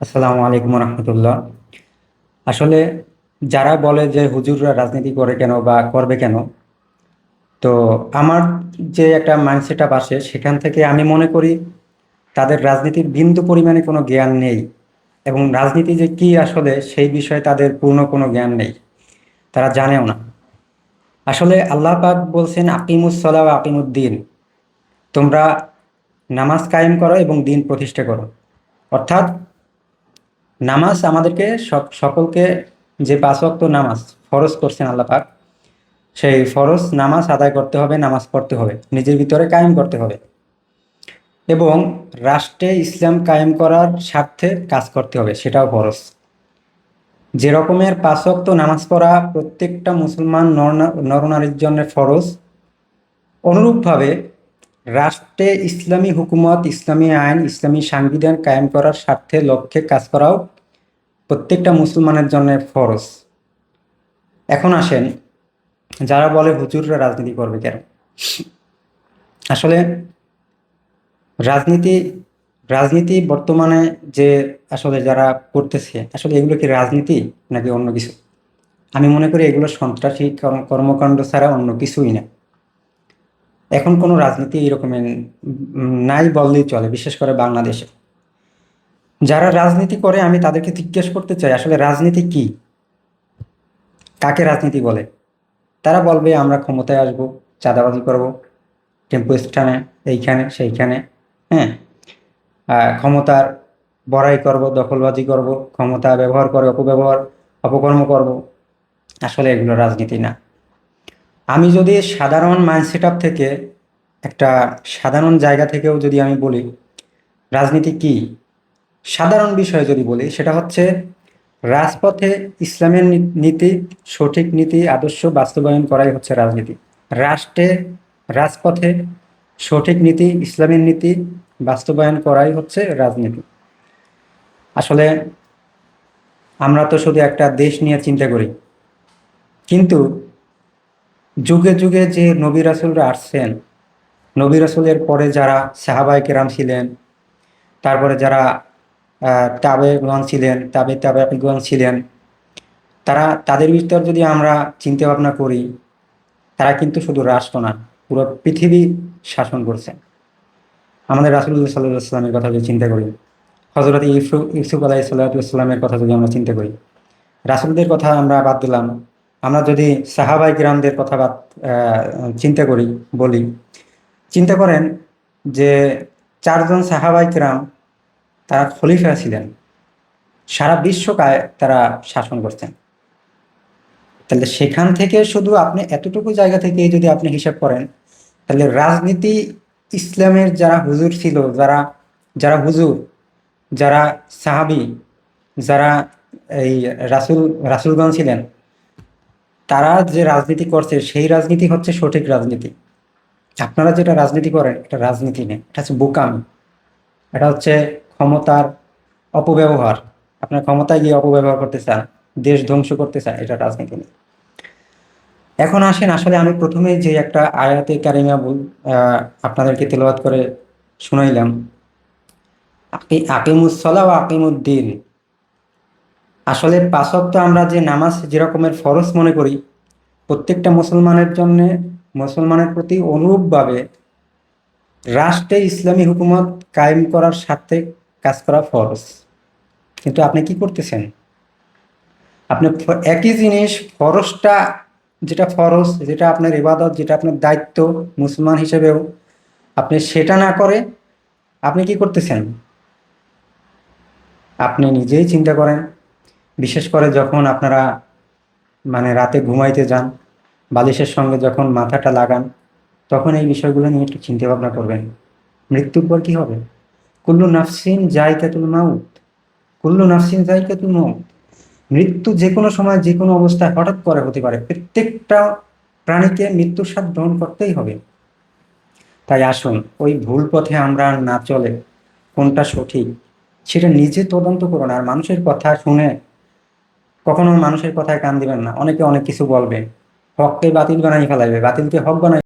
আসসালামু আলাইকুম রহমতুল্লাহ। আসলে যারা বলে যে হুজুররা রাজনীতি করে কেন বা করবে কেন, তো আমার যে একটা মাইন্ডসেট আপ আসে সেখান থেকে আমি মনে করি তাদের রাজনীতির বিন্দু পরিমাণে কোনো জ্ঞান নেই, এবং রাজনীতি যে কি আসলে সেই বিষয়ে তাদের পূর্ণ কোনো জ্ঞান নেই, তারা জানেও না। আসলে আল্লাহ পাক বলছেন আকিমুস সালাহ ওয়া আকিমুদ্দিন, তোমরা নামাজ কায়েম করো এবং দিন প্রতিষ্ঠা করো। অর্থাৎ নামাজ আমাদেরকে সকলকে যে পাঁচ ওয়াক্ত নামাজ ফরজ করছেন আল্লাহ পাক, সেই ফরজ নামাজ আদায় করতে হবে, নামাজ পড়তে হবে, নিজের ভিতরে কায়েম করতে হবে, এবং রাষ্ট্রে ইসলাম কায়েম করার স্বার্থে কাজ করতে হবে, সেটাও ফরজ। যে রকমের পাঁচ ওয়াক্ত নামাজ পড়া প্রত্যেকটা মুসলমান নরনারীর জন্য ফরজ, অনুরূপভাবে রাষ্ট্রে ইসলামী হুকুমত, ইসলামী আইন, ইসলামী সংবিধান কায়েম করার স্বার্থে লক্ষ্যে কাজ করাও প্রত্যেকটা মুসলমানের জন্য ফরজ। এখন আসেন, যারা বলে হুজুররা রাজনীতি করবে কেন, আসলে রাজনীতি রাজনীতি বর্তমানে যে আসলে যারা করতেছে, আসলে এগুলো কি রাজনীতি নাকি অন্য কিছু? আমি মনে করি এগুলো সন্ত্রাসী কর্মকাণ্ড ছাড়া অন্য কিছুই না। এখন কোনো রাজনীতি এরকমের নাই বললেই চলে, বিশেষ করে বাংলাদেশে। যারা রাজনীতি করে আমি তাদেরকে জিজ্ঞেস করতে চাই, আসলে রাজনীতি কি, কাকে রাজনীতি বলে? তারা বলবে আমরা ক্ষমতায় আসব, চাঁদাবাজি করব, টেম্পো স্ট্যান্ডে, এইখানে সেইখানে, হ্যাঁ, ক্ষমতার বড়াই করব, দখলবাজি করব, ক্ষমতা ব্যবহার করে অপব্যবহার, অপকর্ম করব। আসলে এগুলো রাজনীতি না। আমি যদি সাধারণ মাইন্ড সেট আপ থেকে, একটা সাধারণ জায়গা থেকেও যদি আমি বলি রাজনীতি কি, সাধারণ বিষয়ে যদি বলি, সেটা হচ্ছে রাজপথে ইসলামের নীতি, সঠিক নীতি আদর্শ বাস্তবায়ন করাই হচ্ছে রাজনীতি। রাষ্ট্রে, রাজপথে সঠিক নীতি, ইসলামের নীতি বাস্তবায়ন করাই হচ্ছে রাজনীতি। আসলে আমরা তো শুধু একটা দেশ নিয়ে চিন্তা করি, কিন্তু যুগে যুগে যে নবী রাসূলরা আসছেন, নবী রাসূলের পরে যারা সাহাবায়ে কেরাম ছিলেন, তারপরে যারা তাবেঈগণ ছিলেন, তাবেঈগণ ছিলেন, তাদের ভিতর যদি আমরা চিন্তা ভাবনা করি, তারা কিন্তু শুধু রাষ্ট্র না, পুরো পৃথিবী শাসন করছেন। আমাদের রাসূলুল্লাহ সাল্লাল্লাহু আলাইহি ওয়াসাল্লামের কথা যদি চিন্তা করি, হযরত ইউসুফ আলাইহিস সালামের কথা যদি আমরা চিন্তা করি, রাসূলদের কথা আমরা বাদ দিলাম, আমরা যদি সাহাবায়ে কিরামদের কথা চিন্তা করি, বলি, চিন্তা করেন যে চারজন সাহাবায়ে কিরাম তারা খলিফা ছিলেন, সারা বিশ্বকায় তারা শাসন করছেন। তাহলে সেখান থেকে শুধু আপনি এতটুকু জায়গা থেকে যদি আপনি হিসাব করেন, তাহলে রাজনীতি ইসলামের যারা হুজুর ছিল, যারা যারা হুজুর, যারা সাহাবি, যারা এই রাসূলগণ ছিলেন, তারা যে রাজনীতি করছে সেই রাজনীতি হচ্ছে সঠিক রাজনীতি। আপনারা যেটা রাজনীতি করেন এটা রাজনীতি নেই, এটা হচ্ছে বোকামি, এটা হচ্ছে ক্ষমতার অপব্যবহার। আপনার ক্ষমতায় গিয়ে অপব্যবহার করতে চান, দেশ ধ্বংস করতে চান, এটা রাজনীতি নেই। এখন আসেন, আসলে আমি প্রথমে যে একটা আয়াতে কারিমা আপনাদেরকে তেলাওয়াত করে শুনাইলাম, আকিমুস সালাহ ওয়া আকিমুদ্দিন। আসলে পাঁচ ওয়াক্ত আমরা যে নামাজ যে রকমের ফরজ মনে করি, প্রত্যেকটা মুসলমানের জন্য, মুসলমানের প্রতি অনুরূপভাবে রাষ্ট্রে ইসলামী হুকুমত কায়েম করার স্বার্থে কাজ করা ফরজ। কিন্তু আপনি কি করতেছেন? আপনি একই জিনিস, ফরজটা, যেটা ফরজ, যেটা আপনার ইবাদত, যেটা আপনার দায়িত্ব মুসলমান হিসেবেও, আপনি সেটা না করে আপনি কি করতেছেন? আপনি নিজেই চিন্তা করেন। বিশেষ করে যখন আপনারা মানে রাতে ঘুমাইতে যান, বালিশের সঙ্গে যখন মাথাটা লাগান, তখন এই বিষয়গুলো নিয়ে একটু চিন্তা ভাবনা করবেন। মৃত্যুর পর কি হবে? কুল্লু নাফসিন যায়কাতুল মাউত, কুল্লু নাফসিন যায়কাতুল মাউত। মৃত্যু যে কোনো সময়, যে কোনো অবস্থায় হঠাৎ করে হতে পারে। প্রত্যেকটা প্রাণীকে মৃত্যুর স্বাদ গ্রহণ করতেই হবে। তাই আসুন, ওই ভুল পথে আমরা না চলে কোনটা সঠিক সেটা নিজে তদন্ত করুন। আর মানুষের কথা শুনে কখনো মানুষের কথায় কান দিবেন না। অনেকে অনেক কিছু বলবে, হককে বাতিল বানাই ফেলাইবে, বাতিলকে হক বানাই